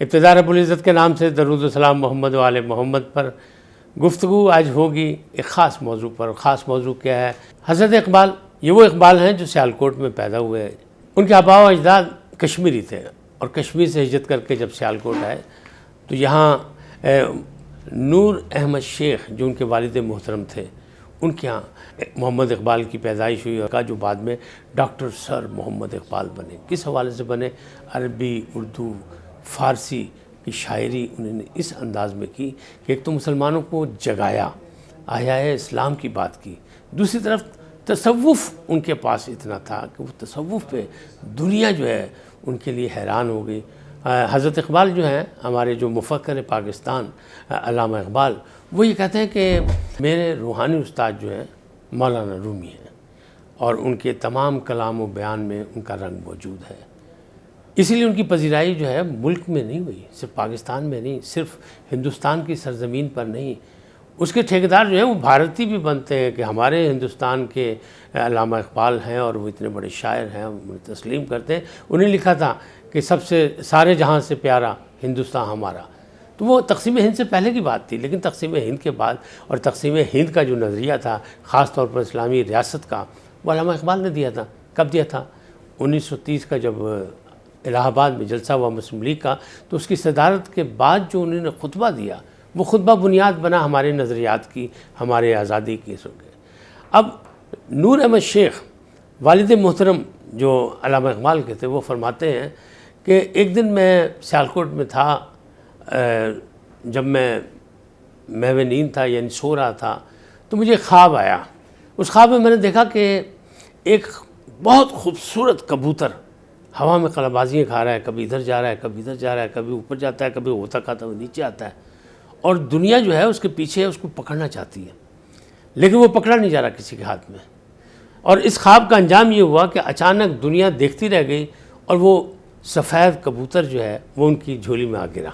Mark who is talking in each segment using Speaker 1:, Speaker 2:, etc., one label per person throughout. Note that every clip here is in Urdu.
Speaker 1: ابتدا رب العزت کے نام سے درود و سلام محمد و آل محمد پر گفتگو آج ہوگی ایک خاص موضوع پر. خاص موضوع کیا ہے؟ حضرت اقبال. یہ وہ اقبال ہیں جو سیالکوٹ میں پیدا ہوئے. ان کے آباء و اجداد کشمیری تھے اور کشمیر سے ہجرت کر کے جب سیالکوٹ آئے تو یہاں نور احمد شیخ جو ان کے والد محترم تھے ان کے ہاں محمد اقبال کی پیدائش ہوئی اور جو بعد میں ڈاکٹر سر محمد اقبال بنے. کس حوالے سے بنے؟ عربی، اردو، فارسی کی شاعری انہوں نے اس انداز میں کی کہ ایک تو مسلمانوں کو جگایا، آیا اسلام کی بات کی، دوسری طرف تصوف ان کے پاس اتنا تھا کہ وہ تصوف پہ دنیا جو ہے ان کے لیے حیران ہو گئی. حضرت اقبال جو ہیں ہمارے جو مفکر پاکستان علامہ اقبال، وہ یہ کہتے ہیں کہ میرے روحانی استاد جو ہیں مولانا رومی ہیں اور ان کے تمام کلام و بیان میں ان کا رنگ موجود ہے. اسی لیے ان کی پذیرائی جو ہے ملک میں نہیں ہوئی، صرف پاکستان میں نہیں، صرف ہندوستان کی سرزمین پر نہیں. اس کے ٹھیکیدار جو ہیں وہ بھارتی بھی بنتے ہیں کہ ہمارے ہندوستان کے علامہ اقبال ہیں اور وہ اتنے بڑے شاعر ہیں، انہیں تسلیم کرتے ہیں. انہیں لکھا تھا کہ سب سے سارے جہاں سے پیارا ہندوستان ہمارا. تو وہ تقسیم ہند سے پہلے کی بات تھی، لیکن تقسیم ہند کے بعد اور تقسیم ہند کا جو نظریہ تھا خاص طور پر اسلامی ریاست کا، وہ علامہ اقبال نے دیا تھا. کب دیا تھا؟ 1930 کا جب الہ آباد میں جلسہ ہوا مسلم لیگ کا، تو اس کی صدارت کے بعد جو انہوں نے خطبہ دیا وہ خطبہ بنیاد بنا ہمارے نظریات کی، ہمارے آزادی کی. اب نور احمد شیخ والد محترم جو علامہ اقبال کے تھے وہ فرماتے ہیں کہ ایک دن میں سیالکوٹ میں تھا، جب میں محو نیند تھا یعنی سو رہا تھا تو مجھے خواب آیا. اس خواب میں نے دیکھا کہ ایک بہت خوبصورت کبوتر ہوا میں قلبازیاں کھا رہا ہے، کبھی ادھر جا رہا ہے، کبھی ادھر جا رہا ہے، کبھی اوپر جاتا ہے، کبھی ہوتا کھاتا ہوا نیچے آتا ہے، اور دنیا جو ہے اس کے پیچھے اس کو پکڑنا چاہتی ہے لیکن وہ پکڑا نہیں جا رہا کسی کے ہاتھ میں. اور اس خواب کا انجام یہ ہوا کہ اچانک دنیا دیکھتی رہ گئی اور وہ سفید کبوتر جو ہے وہ ان کی جھولی میں آ گرا.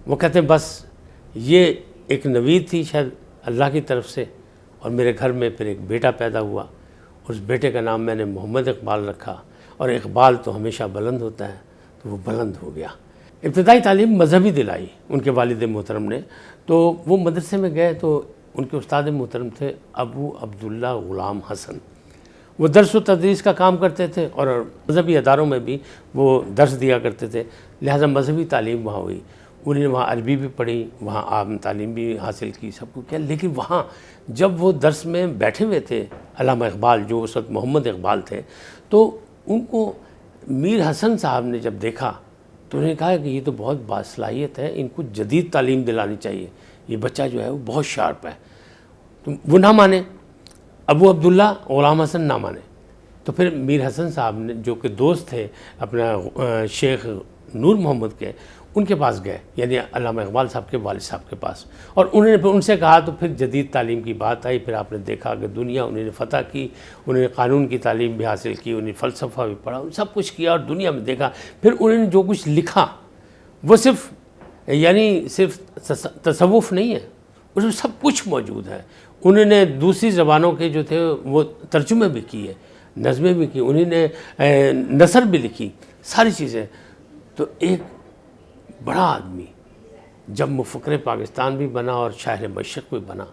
Speaker 1: وہ کہتے ہیں بس یہ ایک نوید تھی شاید اللہ کی طرف سے، اور میرے گھر میں پھر ایک بیٹا پیدا ہوا. اس بیٹے کا نام میں نے محمد اقبال رکھا، اور اقبال تو ہمیشہ بلند ہوتا ہے تو وہ بلند ہو گیا. ابتدائی تعلیم مذہبی دلائی ان کے والد محترم نے. تو وہ مدرسے میں گئے تو ان کے استاد محترم تھے ابو عبداللہ غلام حسن. وہ درس و تدریس کا کام کرتے تھے اور مذہبی اداروں میں بھی وہ درس دیا کرتے تھے، لہٰذا مذہبی تعلیم وہاں ہوئی. انہوں نے وہاں عربی بھی پڑھی، وہاں عام تعلیم بھی حاصل کی، سب کو کیا. لیکن وہاں جب وہ درس میں بیٹھے ہوئے تھے علامہ اقبال جو اس وقت محمد اقبال تھے، تو ان کو میر حسن صاحب نے جب دیکھا تو انہوں نے کہا کہ یہ تو بہت باصلاحیت ہے، ان کو جدید تعلیم دلانی چاہیے، یہ بچہ جو ہے وہ بہت شارپ ہے. تو وہ نہ مانے، ابو عبداللہ غلام حسن نہ مانے. تو پھر میر حسن صاحب نے جو کہ دوست تھے اپنا شیخ نور محمد کے، ان کے پاس گئے، یعنی علامہ اقبال صاحب کے والد صاحب کے پاس، اور انہوں نے پھر ان سے کہا. تو پھر جدید تعلیم کی بات آئی. پھر آپ نے دیکھا کہ دنیا انہوں نے فتح کی، انہوں نے قانون کی تعلیم بھی حاصل کی، انہوں نے فلسفہ بھی پڑھا، سب کچھ کیا اور دنیا میں دیکھا. پھر انہوں نے جو کچھ لکھا وہ صرف تصوف نہیں ہے، اس میں سب کچھ موجود ہے. انہوں نے دوسری زبانوں کے جو تھے وہ ترجمے بھی کیے، نظمیں بھی کی، انہوں نے نثر بھی لکھی، ساری چیزیں. تو ایک بڑا آدمی جب مفکر پاکستان بھی بنا اور شاعر مشرق بھی بنا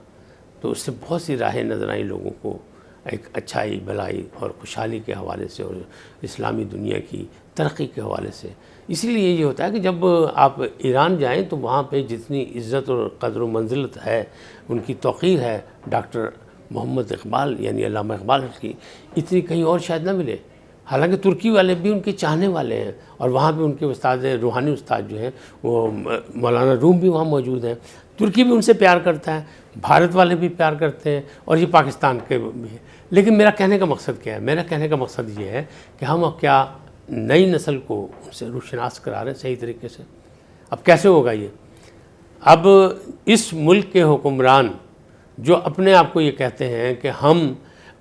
Speaker 1: تو اس سے بہت سی راہیں نظر آئیں لوگوں کو، ایک اچھائی، بھلائی اور خوشحالی کے حوالے سے اور اسلامی دنیا کی ترقی کے حوالے سے. اسی لیے یہ ہوتا ہے کہ جب آپ ایران جائیں تو وہاں پہ جتنی عزت اور قدر و منزلت ہے، ان کی توقیر ہے ڈاکٹر محمد اقبال یعنی علامہ اقبال کی، اتنی کہیں اور شاید نہ ملے. حالانکہ ترکی والے بھی ان کے چاہنے والے ہیں، اور وہاں پہ ان کے استاد روحانی استاد جو ہیں وہ مولانا روم بھی وہاں موجود ہیں. ترکی بھی ان سے پیار کرتا ہے، بھارت والے بھی پیار کرتے ہیں، اور یہ پاکستان کے بھی ہیں. لیکن میرا کہنے کا مقصد کیا ہے؟ میرا کہنے کا مقصد یہ ہے کہ ہم اب کیا نئی نسل کو ان سے روشناس کرا رہے ہیں صحیح طریقے سے. اب کیسے ہوگا یہ؟ اب اس ملک کے حکمران جو اپنے آپ کو یہ کہتے ہیں کہ ہم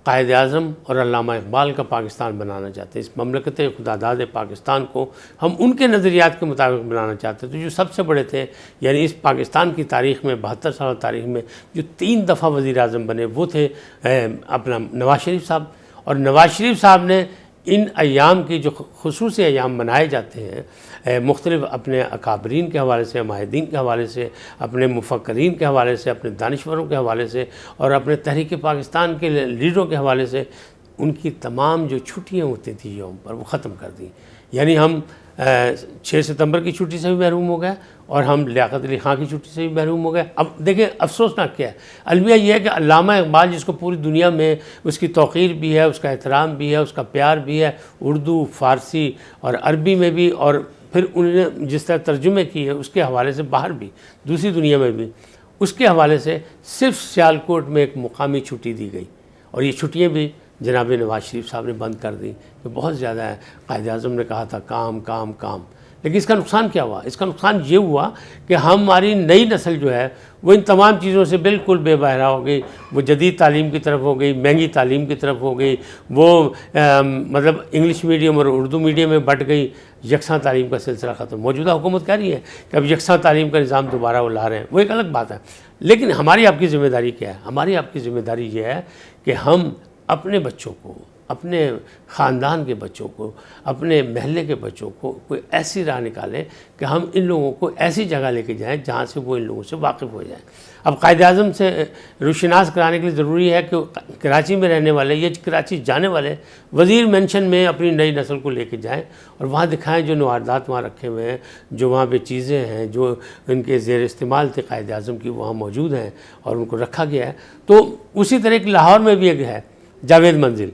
Speaker 1: قائد اعظم اور علامہ اقبال کا پاکستان بنانا چاہتے ہیں، اس مملکت خداداد پاکستان کو ہم ان کے نظریات کے مطابق بنانا چاہتے ہیں. تو جو سب سے بڑے تھے یعنی اس پاکستان کی تاریخ میں 72 سال تاریخ میں جو 3 دفعہ وزیر اعظم بنے وہ تھے اپنا نواز شریف صاحب. اور نواز شریف صاحب نے ان ایام کی جو خصوصی ایام منائے جاتے ہیں مختلف اپنے اکابرین کے حوالے سے، معاہدین کے حوالے سے، اپنے مفکرین کے حوالے سے، اپنے دانشوروں کے حوالے سے اور اپنے تحریک پاکستان کے لیڈروں کے حوالے سے، ان کی تمام جو چھٹیاں ہوتی تھیں یوم پر وہ ختم کر دیں. یعنی ہم 6 ستمبر کی چھٹی سے بھی محروم ہو گئے اور ہم لیاقت علی خان کی چھٹی سے بھی محروم ہو گئے. اب دیکھیں افسوسناک کیا ہے، المیہ یہ ہے کہ علامہ اقبال جس کو پوری دنیا میں اس کی توقیر بھی ہے، اس کا احترام بھی ہے، اس کا پیار بھی ہے، اردو، فارسی اور عربی میں بھی، اور پھر انہوں نے جس طرح ترجمے کی ہے اس کے حوالے سے باہر بھی، دوسری دنیا میں بھی، اس کے حوالے سے صرف سیالکوٹ میں ایک مقامی چھٹی دی گئی. اور یہ چھٹیاں بھی جناب نواز شریف صاحب نے بند کر دی کہ بہت زیادہ ہے. قائد اعظم نے کہا تھا کام کام کام، لیکن اس کا نقصان کیا ہوا؟ اس کا نقصان یہ ہوا کہ ہماری نئی نسل جو ہے وہ ان تمام چیزوں سے بالکل بے بہرا ہو گئی. وہ جدید تعلیم کی طرف ہو گئی، مہنگی تعلیم کی طرف ہو گئی، وہ مطلب انگلش میڈیم اور اردو میڈیم میں بٹ گئی. یکساں تعلیم کا سلسلہ ختم. موجودہ حکومت کہہ رہی ہے کہ اب یکساں تعلیم کا نظام دوبارہ وہ لا رہے ہیں، وہ ایک الگ بات ہے. لیکن ہماری آپ کی ذمہ داری کیا ہے؟ ہماری آپ کی ذمہ داری یہ ہے کہ ہم اپنے بچوں کو، اپنے خاندان کے بچوں کو، اپنے محلے کے بچوں کو کوئی ایسی راہ نکالیں کہ ہم ان لوگوں کو ایسی جگہ لے کے جائیں جہاں سے وہ ان لوگوں سے واقف ہو جائیں. اب قائد اعظم سے روشناس کرانے کے لیے ضروری ہے کہ کراچی میں رہنے والے یا کراچی جانے والے وزیر مینشن میں اپنی نئی نسل کو لے کے جائیں اور وہاں دکھائیں جو نواردات وہاں رکھے ہوئے ہیں، جو وہاں پہ چیزیں ہیں جو ان کے زیر استعمال تھے قائد اعظم کی، وہاں موجود ہیں اور ان کو رکھا گیا ہے. تو اسی طرح ایک لاہور میں بھی ایک ہے جاوید منزل.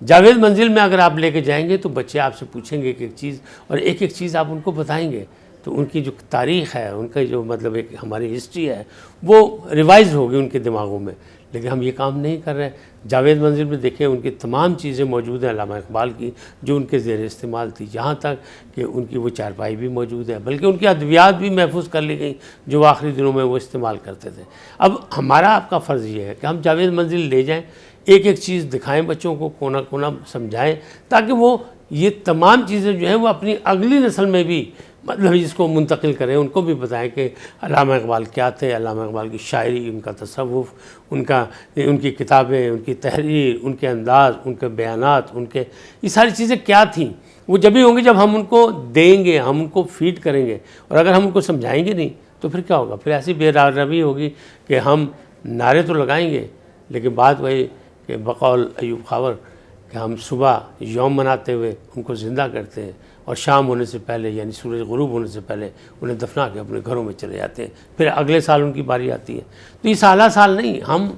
Speaker 1: جاوید منزل میں اگر آپ لے کے جائیں گے تو بچے آپ سے پوچھیں گے ایک ایک چیز، اور ایک ایک چیز آپ ان کو بتائیں گے تو ان کی جو تاریخ ہے، ان کا جو مطلب ایک ہماری ہسٹری ہے وہ ریوائز ہوگی ان کے دماغوں میں. لیکن ہم یہ کام نہیں کر رہے. جاوید منزل میں دیکھیں ان کی تمام چیزیں موجود ہیں علامہ اقبال کی جو ان کے زیر استعمال تھی، یہاں تک کہ ان کی وہ چارپائی بھی موجود ہے، بلکہ ان کی ادویات بھی محفوظ کر لی گئیں جو آخری دنوں میں وہ استعمال کرتے تھے. اب ہمارا آپ کا فرض یہ ہے کہ ہم جاوید منزل لے جائیں، ایک ایک چیز دکھائیں بچوں کو، کونا کونا سمجھائیں، تاکہ وہ یہ تمام چیزیں جو ہیں وہ اپنی اگلی نسل میں بھی مطلب اس کو منتقل کریں، ان کو بھی بتائیں کہ علامہ اقبال کیا تھے، علامہ اقبال کی شاعری، ان کا تصوف، ان کی کتابیں، ان کی تحریر، ان کے انداز، ان کے بیانات، ان کے یہ ساری چیزیں کیا تھیں. وہ جب ہی ہوں گے جب ہم ان کو دیں گے، ہم ان کو فیڈ کریں گے. اور اگر ہم ان کو سمجھائیں گے نہیں تو پھر کیا ہوگا؟ پھر ایسی بے روی ہوگی کہ ہم نعرے تو لگائیں گے لیکن بات وہی کہ بقول ایوب خاور کہ ہم صبح یوم مناتے ہوئے ان کو زندہ کرتے ہیں اور شام ہونے سے پہلے یعنی سورج غروب ہونے سے پہلے انہیں دفنا کے اپنے گھروں میں چلے جاتے ہیں. پھر اگلے سال ان کی باری آتی ہے. تو یہ سالہ سال نہیں، ہم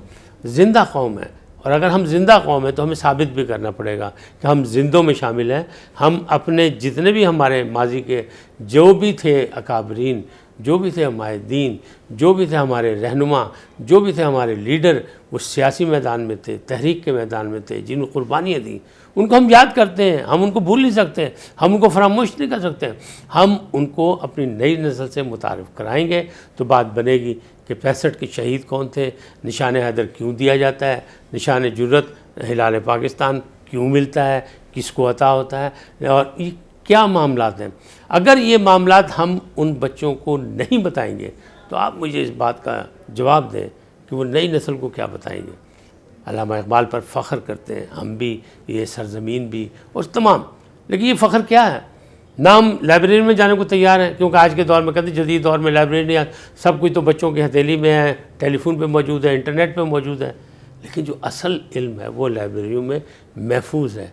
Speaker 1: زندہ قوم ہیں، اور اگر ہم زندہ قوم ہیں تو ہمیں ثابت بھی کرنا پڑے گا کہ ہم زندوں میں شامل ہیں. ہم اپنے جتنے بھی ہمارے ماضی کے جو بھی تھے اکابرین، جو بھی تھے معاہدین، جو بھی تھے ہمارے رہنما، جو بھی تھے ہمارے لیڈر، وہ سیاسی میدان میں تھے، تحریک کے میدان میں تھے، جن کو قربانیاں دیں، ان کو ہم یاد کرتے ہیں. ہم ان کو بھول نہیں سکتے، ہم ان کو فراموش نہیں کر سکتے. ہم ان کو اپنی نئی نسل سے متعارف کرائیں گے تو بات بنے گی کہ 65 کے شہید کون تھے، نشان حیدر کیوں دیا جاتا ہے، نشان جرت ہلال پاکستان کیوں ملتا ہے، کس کو عطا ہوتا ہے، اور یہ کیا معاملات ہیں. اگر یہ معاملات ہم ان بچوں کو نہیں بتائیں گے تو آپ مجھے اس بات کا جواب دیں کہ وہ نئی نسل کو کیا بتائیں گے. علامہ اقبال پر فخر کرتے ہیں ہم بھی، یہ سرزمین بھی اور تمام، لیکن یہ فخر کیا ہے؟ نہ ہم لائبریری میں جانے کو تیار ہیں، کیونکہ آج کے دور میں کہتے ہیں جدید دور میں لائبریری نہیں، سب کچھ تو بچوں کی ہتھیلی میں ہے، ٹیلی فون پہ موجود ہے، انٹرنیٹ پہ موجود ہے. لیکن جو اصل علم ہے وہ لائبریریوں میں محفوظ ہے.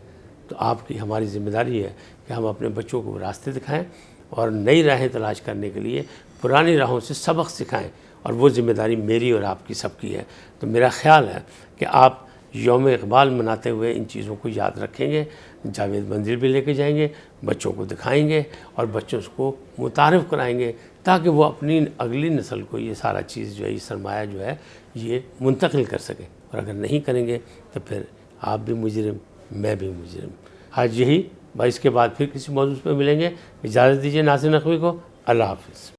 Speaker 1: تو آپ کی ہماری ذمہ داری ہے کہ ہم اپنے بچوں کو راستے دکھائیں اور نئی راہیں تلاش کرنے کے لیے پرانی راہوں سے سبق سکھائیں، اور وہ ذمہ داری میری اور آپ کی سب کی ہے. تو میرا خیال ہے کہ آپ یوم اقبال مناتے ہوئے ان چیزوں کو یاد رکھیں گے، جاوید منزل بھی لے کے جائیں گے، بچوں کو دکھائیں گے اور بچوں کو متعارف کرائیں گے تاکہ وہ اپنی اگلی نسل کو یہ سارا چیز جو ہے، یہ سرمایہ جو ہے یہ منتقل کر سکیں. اور اگر نہیں کریں گے تو پھر آپ بھی مجرم، میں بھی مجرم. آج یہی، اس کے بعد پھر کسی موضوع پہ ملیں گے. اجازت دیجیے ناظرین نقوی کو. اللہ حافظ.